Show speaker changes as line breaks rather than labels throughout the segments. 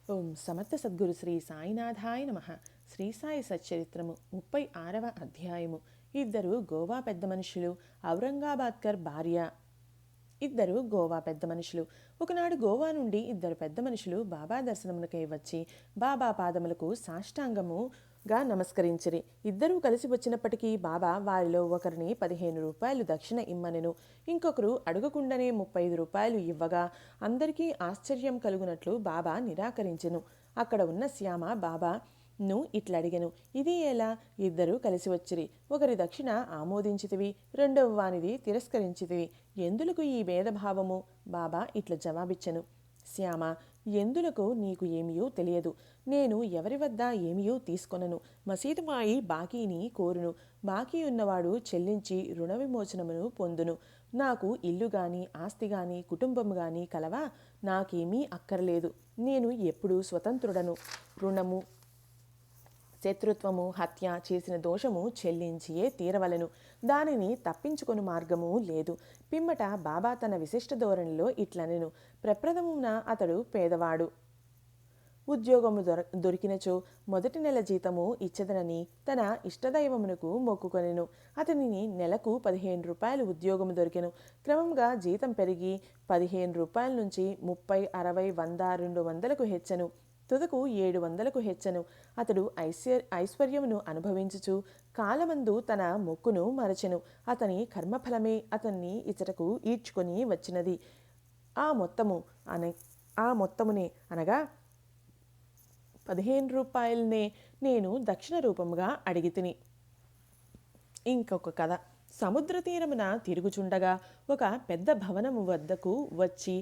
ఓం సమర్థ సద్గురు శ్రీ సాయినాథాయ నమః. శ్రీ సాయి సచ్చరిత్రము 36వ అధ్యాయము. ఇద్దరు గోవా పెద్ద మనుషులు. ఔరంగాబాద్కర్ భార్య. ఇద్దరు గోవా పెద్ద మనుషులు. ఒకనాడు గోవా నుండి ఇద్దరు పెద్ద మనుషులు బాబా దర్శనమునకై వచ్చి బాబా పాదములకు సాష్టాంగముగా నమస్కరించిరి. ఇద్దరూ కలిసి వచ్చినప్పటికీ బాబా వారిలో ఒకరిని 15 రూపాయలు దక్షిణ ఇమ్మనెను. ఇంకొకరు అడగకుండానే 35 రూపాయలు ఇవ్వగా అందరికీ ఆశ్చర్యం కలుగునట్లు బాబా నిరాకరించెను. అక్కడ ఉన్న శ్యామ బాబా ను ఇట్లడిగెను, ఇది ఎలా? ఇద్దరూ కలిసి వచ్చిరి. ఒకరి దక్షిణ ఆమోదించితివి, రెండవ వానిది తిరస్కరించితివి. ఎందులకు ఈ భేదభావము? బాబా ఇట్ల జవాబిచ్చెను, శ్యామ, ఎందులకు నీకు ఏమియో తెలియదు. నేను ఎవరి వద్ద ఏమియో తీసుకొనను. మసీదుమాయి బాకీని కోరును. బాకీ ఉన్నవాడు చెల్లించి రుణ విమోచనమును పొందును. నాకు ఇల్లు గాని ఆస్తి గాని కుటుంబము గాని కలవా? నాకేమీ అక్కర్లేదు. నేను ఎప్పుడూ స్వతంత్రుడను. రుణము, శత్రుత్వము, హత్య చేసిన దోషము చెల్లించియే తీరవలెను. దానిని తప్పించుకొని మార్గము లేదు. పిమ్మట బాబా తన విశిష్ట ధోరణిలో ఇట్లనెను, ప్రప్రథమున అతడు పేదవాడు. ఉద్యోగము దొరికినచో మొదటి నెల జీతము ఇచ్చదనని తన ఇష్టదైవమునకు మొక్కుకొనెను. అతనిని నెలకు 15 రూపాయలు ఉద్యోగము దొరికెను. క్రమంగా జీతం పెరిగి 15 రూపాయల నుంచి 30, 60, 100, 200కు హెచ్చెను. తుదకు 700కు హెచ్చెను. అతడు ఐశ్వర్యమును అనుభవించుచు కాలమందు తన మొక్కును మరచెను. అతని కర్మఫలమే అతన్ని ఇచ్చటకు ఈడ్చుకొని వచ్చినది. ఆ మొత్తమునే అనగా 15 రూపాయలనే నేను దక్షిణ రూపముగా అడిగితిని. ఇంకొక కథ. సముద్ర తీరమున తిరుగుచుండగా ఒక పెద్ద భవనము వద్దకు వచ్చి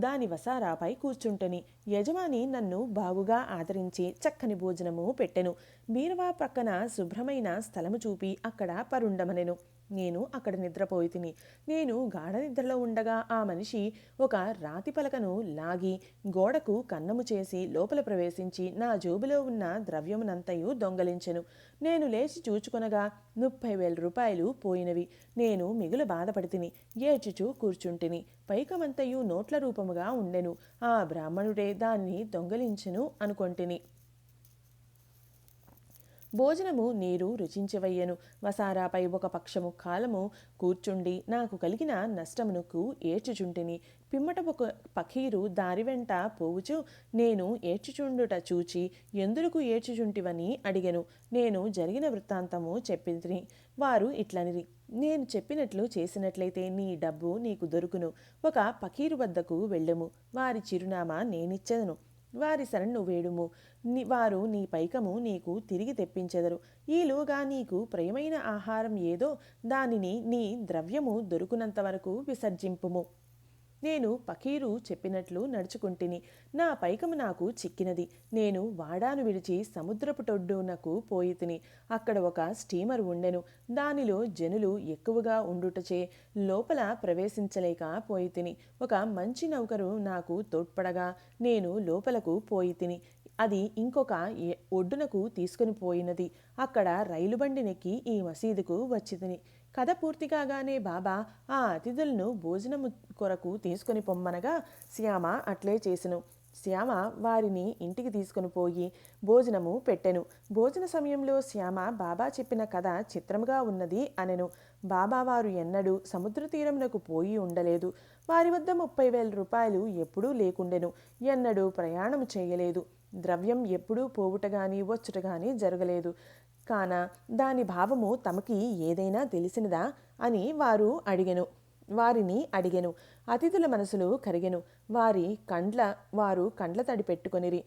దాని వసారాపై కూర్చుంటని. యజమాని నన్ను బాగుగా ఆదరించి చక్కని భోజనము పెట్టెను. బీరువా ప్రక్కన శుభ్రమైన స్థలము చూపి అక్కడ పరుండమనెను. నేను అక్కడ నిద్రపోయితిని. నేను గాఢ నిద్రలో ఉండగా ఆ మనిషి ఒక రాతి పలకను లాగి గోడకు కన్నము చేసి లోపల ప్రవేశించి నా జోబులో ఉన్న ద్రవ్యమునంతయు దొంగలించెను. నేను లేచి చూచుకొనగా 30,000 రూపాయలు పోయినవి. నేను మిగులు బాధపడితిని. ఏడ్చుచూ కూర్చుంటిని. పైకమంతయు నోట్ల రూపముగా ఉండెను. ఆ బ్రాహ్మణుడే దానిని దొంగలించెను అనుకొంటిని. భోజనము నీరు రుచించవయ్యను. వసారాపై ఒక పక్షము కాలము కూర్చుండి నాకు కలిగిన నష్టమునకు ఏడ్చుచుంటిని. పిమ్మట ఒక పఖీరు దారి వెంట పోవుచు నేను ఏడ్చుచుండుట చూచి ఎందులకు ఏడ్చుచుంటివని అడిగెను. నేను జరిగిన వృత్తాంతము చెప్పింది. వారు ఇట్లనిరి, నేను చెప్పినట్లు చేసినట్లయితే నీ డబ్బు నీకు దొరుకును. ఒక పకీరు వద్దకు వెళ్ళెము. వారి చిరునామా నేనిచ్చెదను. వారి శరణు వేడుము. వారు నీ పైకము నీకు తిరిగి తెప్పించెదరు. ఈలోగా నీకు ప్రియమైన ఆహారం ఏదో దానిని నీ ద్రవ్యము దొరుకునంత వరకు విసర్జింపుము. నేను పకీరు చెప్పినట్లు నడుచుకుంటిని. నా పైకము నాకు చిక్కినది. నేను వాడాను విడిచి సముద్రపు టొడ్డునకు పోయితిని. అక్కడ ఒక స్టీమర్ ఉండెను. దానిలో జనులు ఎక్కువగా ఉండుటచే లోపల ప్రవేశించలేక పోయితిని. ఒక మంచి నౌకరు నాకు తోడ్పడగా నేను లోపలకు పోయితిని. అది ఇంకొక ఒడ్డునకు తీసుకుని పోయినది. అక్కడ రైలు బండి నెక్కి ఈ మసీదుకు వచ్చితిని. కథ పూర్తి కాగానే బాబా ఆ అతిథులను భోజనము కొరకు తీసుకొని పొమ్మనగా శ్యామ అట్లే చేసెను. శ్యామ వారిని ఇంటికి తీసుకొని పోయి భోజనము పెట్టెను. భోజన సమయంలో శ్యామ బాబా చెప్పిన కథ చిత్రముగా ఉన్నది అనెను. బాబా వారు ఎన్నడూ సముద్ర తీరమునకు పోయి ఉండలేదు. వారి వద్ద 30,000 రూపాయలు ఎప్పుడూ లేకుండెను. ఎన్నడూ ప్రయాణము చేయలేదు. ద్రవ్యం ఎప్పుడూ పోవుటగాని వచ్చుటగాని జరగలేదు. కాన దాని భావము తమకి ఏదైనా తెలిసినదా అని వారిని అడిగెను. అతిథుల మనసులు కరిగెను. వారు కండ్ల తడి పెట్టుకొనిరి.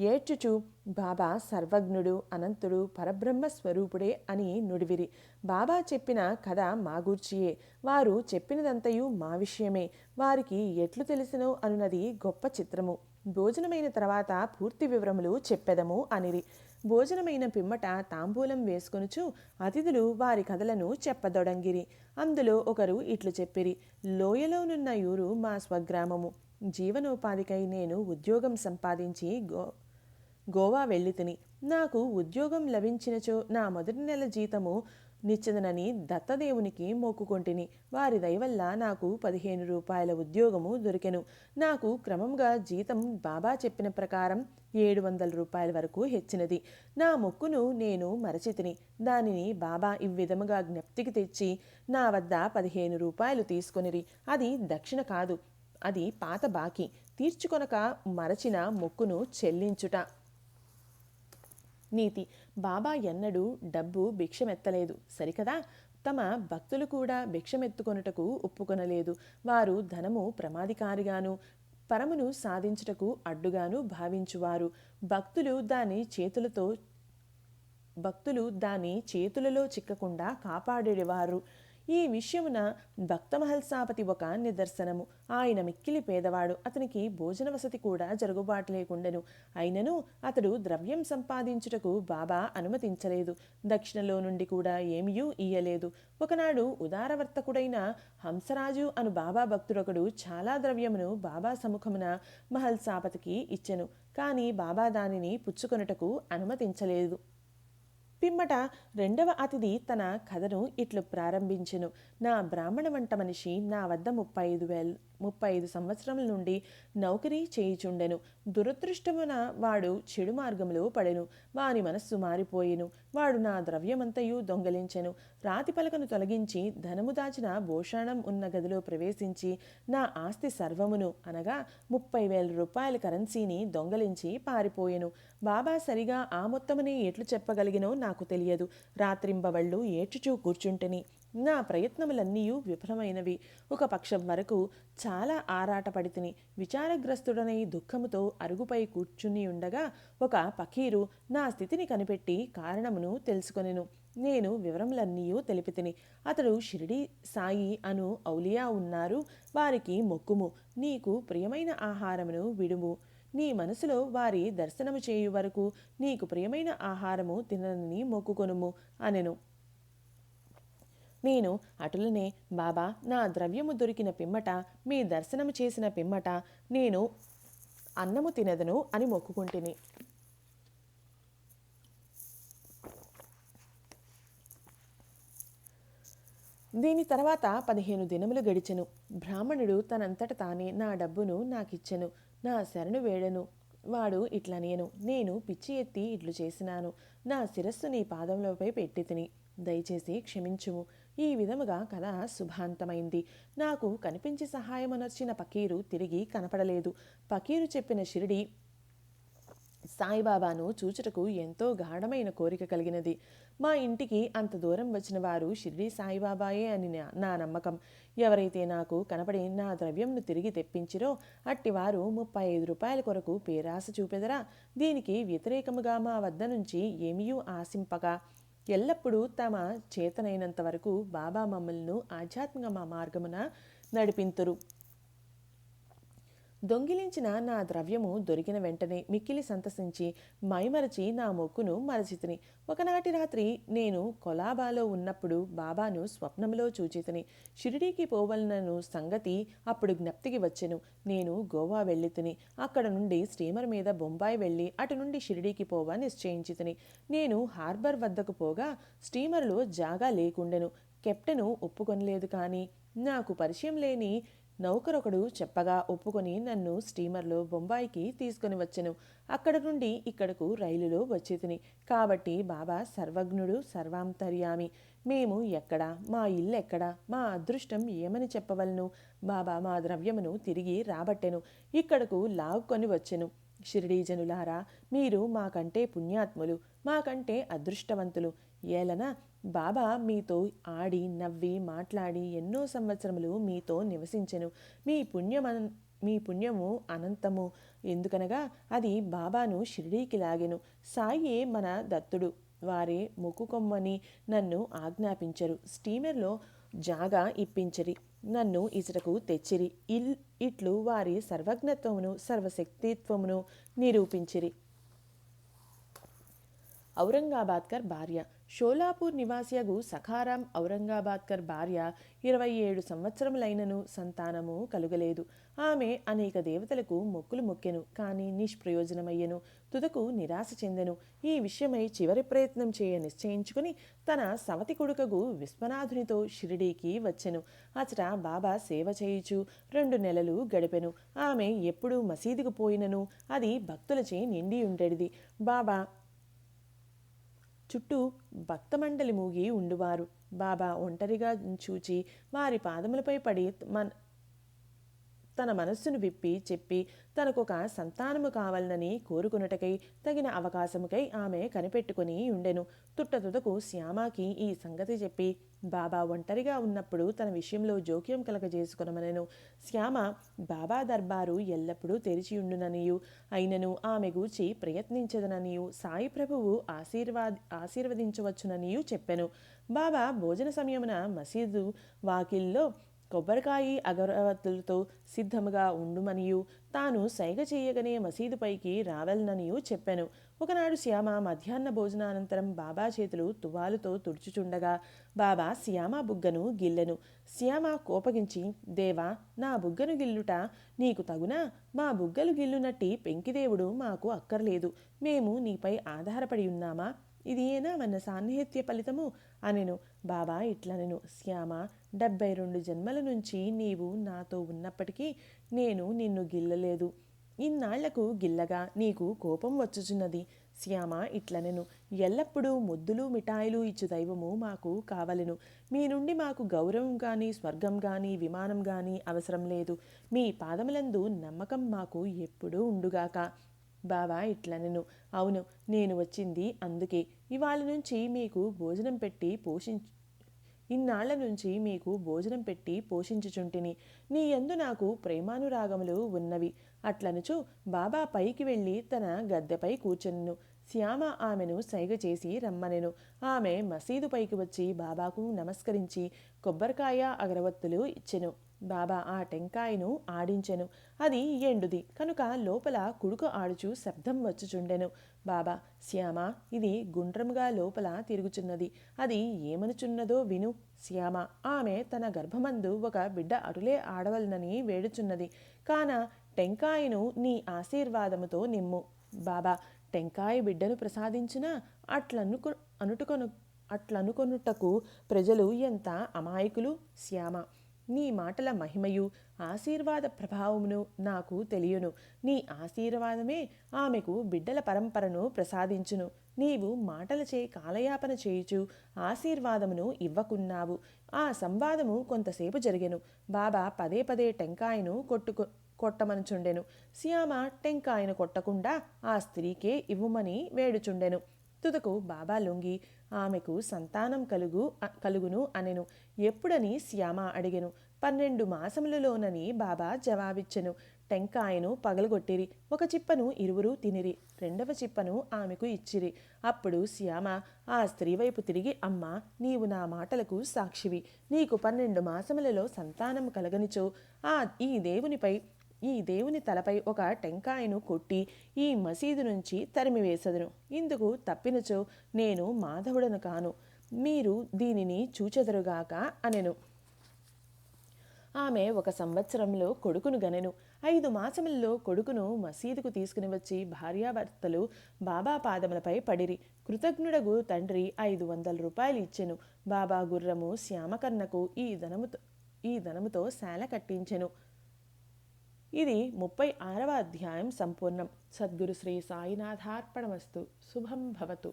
ఏడ్చుచు బాబా సర్వజ్ఞుడు, అనంతుడు, పరబ్రహ్మ స్వరూపుడే అని నుడివిరి. బాబా చెప్పిన కథ మా గూర్చియే. వారు చెప్పినదంతయు మా విషయమే. వారికి ఎట్లు తెలిసినో అనున్నది గొప్ప చిత్రము. భోజనమైన తర్వాత పూర్తి వివరములు చెప్పెదము అనిరి. భోజనమైన పిమ్మట తాంబూలం వేసుకొనుచు అతిథులు వారి కథలను చెప్పదొడంగిరి. అందులో ఒకరు ఇట్లు చెప్పిరి, లోయలోనున్న యూరు మా స్వగ్రామము. జీవనోపాధికై నేను ఉద్యోగం సంపాదించి గోవా వెళ్ళితిని. నాకు ఉద్యోగం లభించినచో నా మొదటి నెల జీతము నిచ్చదనని దత్తదేవునికి మొక్కుకొంటిని. వారి దయవల్ల నాకు 15 రూపాయల ఉద్యోగము దొరికెను. నాకు క్రమంగా జీతం బాబా చెప్పిన ప్రకారం 700 రూపాయల వరకు హెచ్చినది. నా మొక్కును నేను మరచితిని. దానిని బాబా ఇవ్విధముగా జ్ఞప్తికి తెచ్చి నా వద్ద 15 రూపాయలు తీసుకొనిరి. అది దక్షిణ కాదు, అది పాత బాకీ. తీర్చుకొనక మరచిన మొక్కును చెల్లించుట. నీతి: బాబా ఎన్నడూ డబ్బు భిక్షమెత్తలేదు సరికదా. తమ భక్తులు కూడా భిక్షమెత్తుకొనుటకు ఒప్పుకొనలేదు. వారు ధనము ప్రమాదికారిగాను పరమును సాధించుటకు అడ్డుగాను భావించువారు. భక్తులు దాని చేతులలో చిక్కకుండా కాపాడేవారు. ఈ విషయమున భక్తమహల్సాపతి ఒక నిదర్శనము. ఆయన మిక్కిలి పేదవాడు. అతనికి భోజన వసతి కూడా జరుగుబాటు లేకుండెను. అయినను అతడు ద్రవ్యం సంపాదించుటకు బాబా అనుమతించలేదు. దక్షిణలో నుండి కూడా ఏమీయూ ఇయ్యలేదు. ఒకనాడు ఉదారవర్తకుడైన హంసరాజు అను బాబా భక్తుడొకడు చాలా ద్రవ్యమును బాబా సముఖమున మహల్సాపతికి ఇచ్చెను. కానీ బాబా దానిని పుచ్చుకొనుటకు అనుమతించలేదు. పిమ్మట రెండవ అతిథి తన కథను ఇట్లు ప్రారంభించెను. నా బ్రాహ్మణ వంట మనిషి నా వద్ద 35 సంవత్సరముల నుండి నౌకరీ చేయుచుండెను. దురదృష్టమున వాడు చెడు మార్గంలో పడెను. వాని మనస్సు మారిపోయెను. వాడు నా ద్రవ్యమంతయు దొంగలించెను. రాతి పలకను తొలగించి ధనము దాచిన భూషాణం ఉన్న గదిలో ప్రవేశించి నా ఆస్తి సర్వమును అనగా 30,000 రూపాయల కరెన్సీని దొంగలించి పారిపోయెను. బాబా సరిగా ఆ మొత్తమనే ఎట్లు చెప్పగలిగినో నాకు తెలియదు. రాత్రింబవళ్ళు ఏడ్చుచూ కూర్చుంటిని. నా ప్రయత్నములన్నీ విఫలమైనవి. ఒక పక్షం వరకు చాలా ఆరాటపడితిని. విచారగ్రస్తుడనై దుఃఖముతో అరుగుపై కూర్చుని ఉండగా ఒక పకీరు నా స్థితిని కనిపెట్టి కారణమును తెలుసుకొనెను. నేను వివరములన్నీ తెలిపితిని. అతడు షిరిడి సాయి అను ఔలియా ఉన్నారు, వారికి మొక్కుము. నీకు ప్రియమైన ఆహారమును విడుము. నీ మనసులో వారి దర్శనము చేయు వరకు నీకు ప్రియమైన ఆహారము తినని మొక్కుకొనుము అనెను. నేను అటులనే, బాబా, నా ద్రవ్యము దొరికిన పిమ్మట, మీ దర్శనము చేసిన పిమ్మట నేను అన్నము తినదను అని మొక్కుకుంటిని. దీని తర్వాత 15 దినములు గడిచెను. బ్రాహ్మణుడు తనంతట తానే నా డబ్బును నాకిచ్చెను. నా శరణు వేడెను. వాడు ఇట్లనేను, నేను పిచ్చి ఎత్తి ఇట్లు చేసినాను. నా శిరస్సు నీ పాదములపై పెట్టి తిని దయచేసి క్షమించుము. ఈ విధముగా కథ శుభాంతమైంది. నాకు కనిపించి సహాయమనర్చిన పకీరు తిరిగి కనపడలేదు. పకీరు చెప్పిన షిరిడి సాయిబాబాను చూచుటకు ఎంతో గాఢమైన కోరిక కలిగినది. మా ఇంటికి అంత దూరం వచ్చిన వారు షిరిడి సాయిబాబాయే అని నా నమ్మకం. ఎవరైతే నాకు కనపడి నా ద్రవ్యంను తిరిగి తెప్పించిరో అట్టివారు 35 రూపాయల కొరకు పేరాశ చూపెదరా. దీనికి వ్యతిరేకముగా మా వద్ద నుంచి ఏమీయూ ఆశింపగా ఎల్లప్పుడూ తమ చేతనైనంత వరకు బాబా మమ్మల్ని ఆధ్యాత్మిక మార్గమున నడిపింతురు. దొంగిలించిన నా ద్రవ్యము దొరికిన వెంటనే మిక్కిలి సంతసించి మైమరచి నా మొక్కును మరచితిని. ఒకనాటి రాత్రి నేను కొలాబాలో ఉన్నప్పుడు బాబాను స్వప్నంలో చూచితిని. షిరిడీకి పోవలనను సంగతి అప్పుడు జ్ఞప్తికి వచ్చెను. నేను గోవా వెళ్ళితిని. అక్కడ నుండి స్టీమర్ మీద బొంబాయి వెళ్ళి అటు నుండి షిరిడీకి పోవ నిశ్చయించితిని. నేను హార్బర్ వద్దకు పోగా స్టీమర్లో జాగా లేకుండెను. కెప్టెను ఒప్పుకొనలేదు. కానీ నాకు పరిచయం లేని నౌకరొకడు చెప్పగా ఒప్పుకొని నన్ను స్టీమర్లో బొంబాయికి తీసుకొని వచ్చెను. అక్కడ నుండి ఇక్కడకు రైలులో వచ్చేతిని. కాబట్టి బాబా సర్వజ్ఞుడు, సర్వాంతర్యామి. మేము ఎక్కడా, మా ఇల్లు ఎక్కడా, మా అదృష్టం ఏమని చెప్పవలను? బాబా మా ద్రవ్యమును తిరిగి రాబట్టెను. ఇక్కడకు లాగుకొని వచ్చెను. షిరిడీ జనులారా, మీరు మాకంటే పుణ్యాత్ములు, మాకంటే అదృష్టవంతులు. ఏలన బాబా మీతో ఆడి నవ్వి మాట్లాడి ఎన్నో సంవత్సరములు మీతో నివసించెను. మీ పుణ్యము అనంతము. ఎందుకనగా అది బాబాను షిరిడీకి లాగెను. సాయి మన దత్తుడు. వారే మొక్కుకొమ్మని నన్ను ఆజ్ఞాపించరు. స్టీమర్లో జాగా ఇప్పించరి. నన్ను ఇచ్చటకు తెచ్చిరి. ఇట్లు వారి సర్వజ్ఞత్వమును సర్వశక్తిత్వమును నిరూపించిరి. ఔరంగాబాద్కర్ భార్య. షోలాపూర్ నివాసియగు సఖారాం ఔరంగాబాద్కర్ భార్య 27 సంవత్సరములైనను సంతానము కలుగలేదు. ఆమె అనేక దేవతలకు మొక్కులు మొక్కెను, కానీ నిష్ప్రయోజనమయ్యెను. తుదకు నిరాశ చెందెను. ఈ విషయమై చివరి ప్రయత్నం చేయ నిశ్చయించుకుని తన సవతి కొడుకగు విశ్వనాథునితో షిరిడీకి వచ్చెను. అచట బాబా సేవ చేయుచు 2 నెలలు గడిపెను. ఆమె ఎప్పుడు మసీదుకు పోయినను అది భక్తులచే నిండి ఉండేది. బాబా చుట్టూ భక్తమండలి మూగి ఉండువారు. బాబా ఒంటరిగా చూచి వారి పాదములపై పడి తన మనస్సును విప్పి చెప్పి తనకొక సంతానము కావాలనని కోరుకున్నటకై తగిన అవకాశముకై ఆమె కనిపెట్టుకుని ఉండెను. తుట్టతుదకు శ్యామకి ఈ సంగతి చెప్పి బాబా ఒంటరిగా ఉన్నప్పుడు తన విషయంలో జోక్యం కలగజేసుకునమనెను. శ్యామ బాబా దర్బారు ఎల్లప్పుడూ తెరిచియుండుననియు అయినను ఆమె గూర్చి ప్రయత్నించదననియు సాయి ప్రభువు ఆశీర్వదించవచ్చుననియు చెప్పెను. బాబా భోజన సమయమున మసీదు వాకిల్లో కొబ్బరికాయ అగరవత్తులతో సిద్ధముగా ఉండుమనియు తాను సైగ చేయగనే మసీదుపైకి రావాలననియు చెప్పెను. ఒకనాడు శ్యామ మధ్యాహ్న భోజనానంతరం బాబా చేతులు తువాలుతో తుడుచుచుండగా బాబా శ్యామ బుగ్గను గిల్లెను. శ్యామ కోపగించి, దేవా, నా బుగ్గను గిల్లుట నీకు తగునా? మా బుగ్గలు గిల్లునట్టి పెంకిదేవుడు మాకు అక్కర్లేదు. మేము నీపై ఆధారపడి ఉన్నామా? ఇది ఏనా మన సాన్నిహిత్య ఫలితము అనెను. బాబా ఇట్లనెను, శ్యామ, 72 జన్మల నుంచి నీవు నాతో ఉన్నప్పటికీ నేను నిన్ను గిల్లలేదు. ఇన్నాళ్లకు గిల్లగా నీకు కోపం వచ్చుచున్నది. శ్యామ ఇట్లనెను, ఎల్లప్పుడూ ముద్దులు మిఠాయిలు ఇచ్చు దైవము మాకు కావలెను. మీ నుండి మాకు గౌరవం గాని స్వర్గం గాని విమానం గాని అవసరం లేదు. మీ పాదములందు నమ్మకం మాకు ఎప్పుడూ ఉండుగాక. బాబా ఇట్లనెను, అవును, నేను వచ్చింది అందుకే. ఇవాళ నుంచి మీకు భోజనం పెట్టి ఇన్నాళ్ల నుంచి మీకు భోజనం పెట్టి పోషించుచుంటిని. నీ యందు నాకు ప్రేమానురాగములు ఉన్నవి. అట్లనుచు బాబా పైకి వెళ్ళి తన గద్దెపై కూర్చొనెను. శ్యామ ఆమెను సైగ చేసి రమ్మనెను. ఆమె మసీదు పైకి వచ్చి బాబాకు నమస్కరించి కొబ్బరికాయ అగరవత్తులు ఇచ్చెను. బాబా ఆ టెంకాయను ఆడించెను. అది ఎండుది కనుక లోపల కుడుకు ఆడుచు శబ్దం వచ్చుచుండెను. బాబా, శ్యామ, ఇది గుండ్రముగా లోపల తిరుగుచున్నది. అది ఏమనుచున్నదో విను. శ్యామ, ఆమె తన గర్భమందు ఒక బిడ్డ అటులే ఆడవలనని వేడుచున్నది. కాన టెంకాయను నీ ఆశీర్వాదముతో నిమ్ము. బాబా, టెంకాయ బిడ్డను ప్రసాదించునా? అట్లనుకొనుటకు ప్రజలు ఎంత అమాయకులు. శ్యామ, నీ మాటల మహిమయు ఆశీర్వాద ప్రభావమును నాకు తెలియను. నీ ఆశీర్వాదమే ఆమెకు బిడ్డల పరంపరను ప్రసాదించును. నీవు మాటలచే కాలయాపన చేయుచు ఆశీర్వాదమును ఇవ్వకున్నావు. ఆ సంవాదము కొంతసేపు జరిగెను. బాబా పదే పదే టెంకాయను కొట్టమనుచుండెను. శ్యామ టెంకాయను కొట్టకుండా ఆ స్త్రీకే ఇవ్వమని వేడుచుండెను. తుదకు బాబా లొంగి ఆమెకు సంతానం కలుగును అనెను. ఎప్పుడని శ్యామ అడిగెను. 12 మాసములలోనని బాబా జవాబిచ్చెను. టెంకాయను పగలగొట్టిరి. ఒక చిప్పను ఇరువురు తినిరి. 2వ చిప్పను ఆమెకు ఇచ్చిరి. అప్పుడు శ్యామ ఆ స్త్రీ వైపు తిరిగి, అమ్మా, నీవు నా మాటలకు సాక్షివి. నీకు 12 మాసములలో సంతానం కలగనిచో ఈ దేవుని తలపై ఒక టెంకాయను కొట్టి ఈ మసీదు నుంచి తరిమివేసదును. ఇందుకు తప్పినచో నేను మాధవుడను కాను. మీరు దీనిని చూచెదరుగాక అనెను. ఆమె 1 సంవత్సరంలో కొడుకును గనెను. 5 మాసములలో కొడుకును మసీదుకు తీసుకుని వచ్చి భార్యాభర్తలు బాబా పాదములపై పడిరి. కృతజ్ఞుడగు తండ్రి 500 రూపాయలు ఇచ్చెను. బాబా గుర్రము శ్యామకర్ణకు ఈ ధనముతో శాల కట్టించెను. ఇది 36వ అధ్యాయం సంపూర్ణం. సద్గురు శ్రీ సాయినాథార్పణమస్తు. శుభం భవతు.